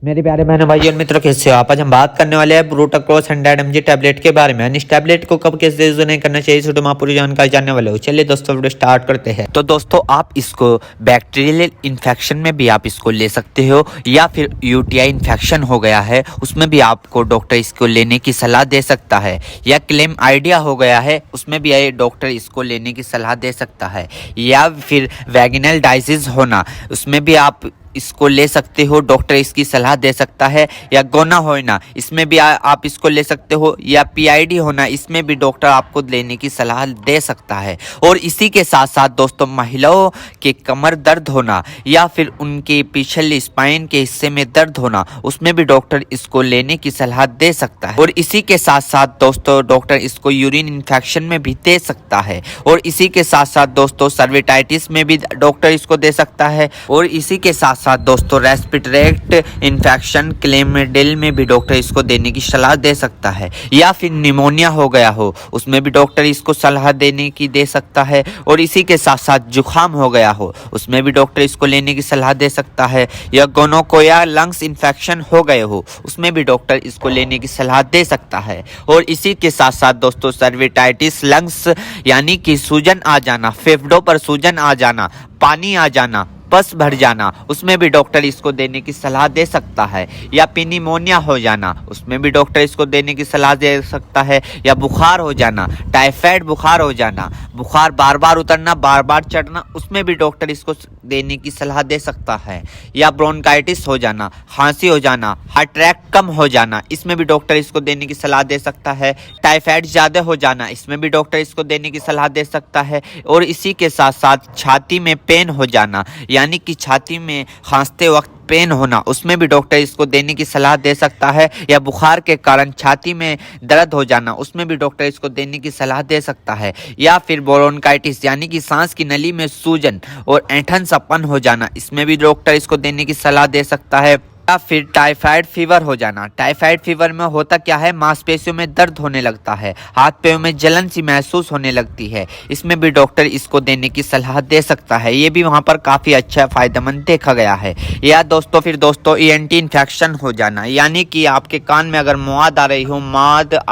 मेरे प्यारे बहनों भाइयों और मित्रों, कैसे हो आप। आज हम बात करने वाले हैं ब्रूटाक्रोस 100 mg टैबलेट के बारे में। इस टैबलेट को कब कैसे यूज नहीं करना चाहिए, छोटे पूरी जानकारी जानने वाले हो। चलिए दोस्तों वीडियो स्टार्ट करते हैं। तो दोस्तों आप इसको बैक्टीरियल इन्फेक्शन में भी आप इसको ले सकते हो, या फिर यूटीआई इन्फेक्शन हो गया है उसमें भी आपको डॉक्टर इसको लेने की सलाह दे सकता है, या क्लेम आइडिया हो गया है उसमें भी डॉक्टर इसको लेने की सलाह दे सकता है, या फिर वैगिनल डाइजिस होना उसमें भी आप इसको ले सकते हो, डॉक्टर इसकी सलाह दे सकता है, या गोना होना इसमें भी आप इसको ले सकते हो, या पीआईडी होना इसमें भी डॉक्टर आपको लेने की सलाह दे सकता है। और इसी के साथ साथ दोस्तों महिलाओं के कमर दर्द होना या फिर उनके पिछले स्पाइन के हिस्से में दर्द होना उसमें भी डॉक्टर इसको लेने की सलाह दे सकता है। और इसी के साथ साथ दोस्तों डॉक्टर इसको यूरिन इन्फेक्शन में भी दे सकता है। और इसी के साथ साथ दोस्तों सर्विटाइटिस में भी डॉक्टर इसको दे सकता है। और इसी के साथ दोस्तों रेस्पिरेटरी इन्फेक्शन क्लेमिडियल में भी डॉक्टर इसको देने की सलाह दे सकता है, या फिर निमोनिया हो गया हो उसमें भी डॉक्टर इसको सलाह देने की दे सकता है। और इसी के साथ साथ जुखाम हो गया हो उसमें भी डॉक्टर इसको लेने की सलाह दे सकता है, या गोनोकोया लंग्स इन्फेक्शन हो गए हो उसमें भी डॉक्टर इसको लेने की सलाह दे सकता है। और इसी के साथ साथ दोस्तों सर्विटाइटिस लंग्स यानी कि सूजन आ जाना, फेफड़ों पर सूजन आ जाना, पानी आ जाना, पस भर जाना उसमें भी डॉक्टर इसको देने की सलाह दे सकता है, या निमोनिया हो जाना उसमें भी डॉक्टर इसको देने की सलाह दे सकता है, या बुखार हो जाना, टाइफाइड बुखार हो जाना, बुखार बार बार उतरना बार बार चढ़ना उसमें भी डॉक्टर इसको देने की सलाह दे सकता है, या ब्रोंकाइटिस हो जाना, खांसी हो जाना, हार्ट अटैक कम हो जाना इसमें भी डॉक्टर इसको देने की सलाह दे सकता है, टाइफाइड ज़्यादा हो जाना इसमें भी डॉक्टर इसको देने की सलाह दे सकता है। और इसी के साथ साथ छाती में पेन हो जाना यानी कि छाती में खांसते वक्त पेन होना उसमें भी डॉक्टर इसको देने की सलाह दे सकता है, या बुखार के कारण छाती में दर्द हो जाना उसमें भी डॉक्टर इसको देने की सलाह दे सकता है, या फिर ब्रोंकाइटिस यानी कि सांस की नली में सूजन और ऐंठन सपन हो जाना इसमें भी डॉक्टर इसको देने की सलाह दे सकता है, या फिर टाइफाइड फीवर हो जाना। टाइफाइड फीवर में होता क्या है, मांसपेशियों में दर्द होने लगता है, हाथ पैरों में जलन सी महसूस होने लगती है, इसमें भी डॉक्टर इसको देने की सलाह दे सकता है। ये भी वहाँ पर काफ़ी अच्छा फायदेमंद देखा गया है। या दोस्तों फिर दोस्तों ईएनटी इन्फेक्शन हो जाना यानी कि आपके कान में अगर माद आ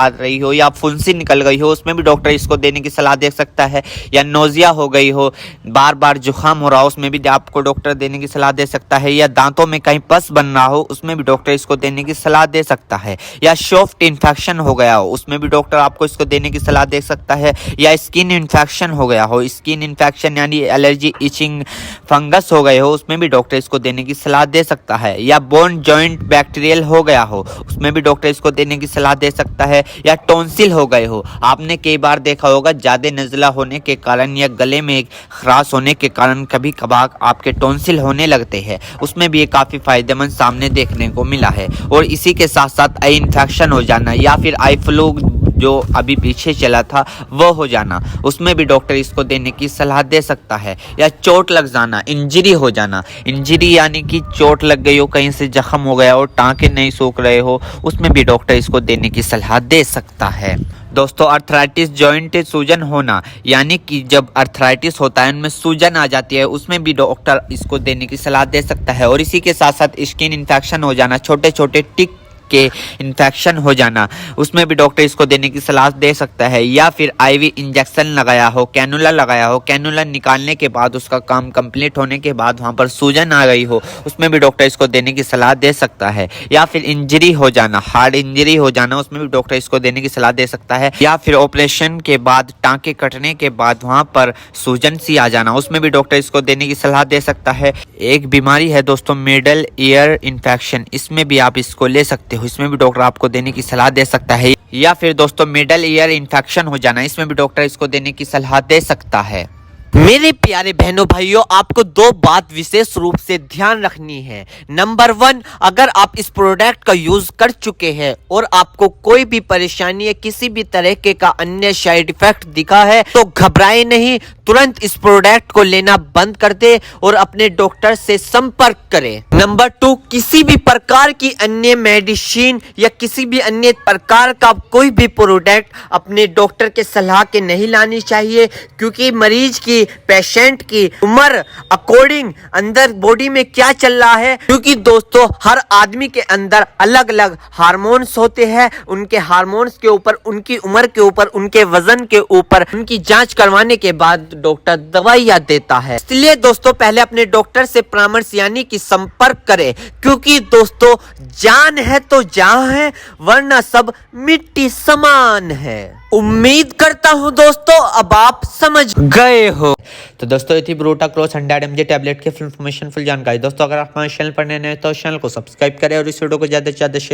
रही हो या फुंसी निकल गई हो उसमें भी डॉक्टर इसको देने की सलाह दे सकता है, या नोजिया हो गई हो, बार बार जुकाम हो रहा हो उसमें भी आपको डॉक्टर देने की सलाह दे सकता है, या दांतों में कहीं पस बन रहा हो उसमें भी डॉक्टर इसको देने की सलाह दे सकता है, या सॉफ्ट इन्फेक्शन हो गया हो उसमें भी डॉक्टर आपको इसको देने की सलाह दे सकता है, या स्किन इन्फेक्शन हो गया हो, स्किन इन्फेक्शन यानी एलर्जी इचिंग फंगस हो गए हो उसमें भी डॉक्टर इसको देने की सलाह दे सकता है, या बोन जॉइंट बैक्टीरियल हो गया हो उसमें भी डॉक्टर इसको देने की सलाह दे सकता है, या टॉन्सिल हो गए हो। आपने कई बार देखा होगा ज्यादा नज़ला होने के कारण या गले में खराश होने के कारण कभी कभार आपके टॉन्सिल होने लगते हैं उसमें भी ये काफ़ी फायदेमंद सामने देखने को मिला है। और इसी के साथ साथ आई इन्फेक्शन हो जाना या फिर आई फ्लू जो अभी पीछे चला था वो हो जाना उसमें भी डॉक्टर इसको देने की सलाह दे सकता है, या चोट लग जाना, इंजरी हो जाना, इंजरी यानी कि चोट लग गई हो, कहीं से जख्म हो गया हो, टाँके नहीं सूख रहे हो उसमें भी डॉक्टर इसको देने की सलाह दे सकता है। दोस्तों अर्थराइटिस जॉइंट सूजन होना यानी कि जब अर्थराइटिस होता है उनमें सूजन आ जाती है उसमें भी डॉक्टर इसको देने की सलाह दे सकता है। और इसी के साथ साथ स्किन इन्फेक्शन हो जाना, छोटे छोटे टिक के इन्फेक्शन हो जाना उसमें भी डॉक्टर इसको देने की सलाह दे सकता है, या फिर आईवी इंजेक्शन लगाया हो, कैनुला लगाया हो, कैनुला निकालने के बाद उसका काम कंप्लीट होने के बाद वहां पर सूजन आ गई हो उसमें भी डॉक्टर इसको देने की सलाह दे सकता है, या फिर इंजरी हो जाना, हार्ड इंजरी हो जाना उसमें भी डॉक्टर इसको देने की सलाह दे सकता है, या फिर ऑपरेशन के बाद टाँके कटने के बाद वहां पर सूजन सी आ जाना उसमें भी डॉक्टर इसको देने की सलाह दे सकता है। एक बीमारी है दोस्तों मिडल ईयर इन्फेक्शन, इसमें भी आप इसको ले सकते हो, इसमें भी डॉक्टर आपको देने की सलाह दे सकता है, या फिर दोस्तों मिडल ईयर इन्फेक्शन हो जाना इसमें भी डॉक्टर इसको देने की सलाह दे सकता है। मेरे प्यारे बहनों भाइयों आपको दो बात विशेष रूप से ध्यान रखनी है। नंबर 1, अगर आप इस प्रोडक्ट का यूज कर चुके हैं और आपको कोई भी परेशानी या किसी भी तरह का अन्य साइड इफेक्ट दिखा है तो घबराए नहीं, तुरंत इस प्रोडक्ट को लेना बंद कर दे और अपने डॉक्टर से संपर्क करें। नंबर 2, किसी भी प्रकार की अन्य मेडिसिन या किसी भी अन्य प्रकार का कोई भी प्रोडक्ट अपने डॉक्टर के सलाह के नहीं लानी चाहिए, क्योंकि मरीज की, पेशेंट की उम्र अकॉर्डिंग अंदर बॉडी में क्या चल रहा है, क्योंकि दोस्तों हर आदमी के अंदर अलग अलग हार्मोन्स होते हैं। उनके हार्मोन्स के ऊपर, उनकी उम्र के ऊपर, उनके वजन के ऊपर उनकी जांच करवाने के बाद डॉक्टर दवाइयां देता है। इसलिए दोस्तों पहले अपने डॉक्टर से परामर्श यानी कि संपर्क करें, क्योंकि दोस्तों जान है तो जहां है, वरना सब मिट्टी समान है। उम्मीद करता हूं दोस्तों अब आप समझ गए हो। तो दोस्तों ये थी ब्रूटाक्लोस 100 mg टैबलेट की फुल इन्फॉर्मेशन, फुल जानकारी। दोस्तों अगर आप हमारे चैनल पर नए हैं तो चैनल को सब्सक्राइब करें और इस वीडियो को ज्यादा से ज्यादा शेयर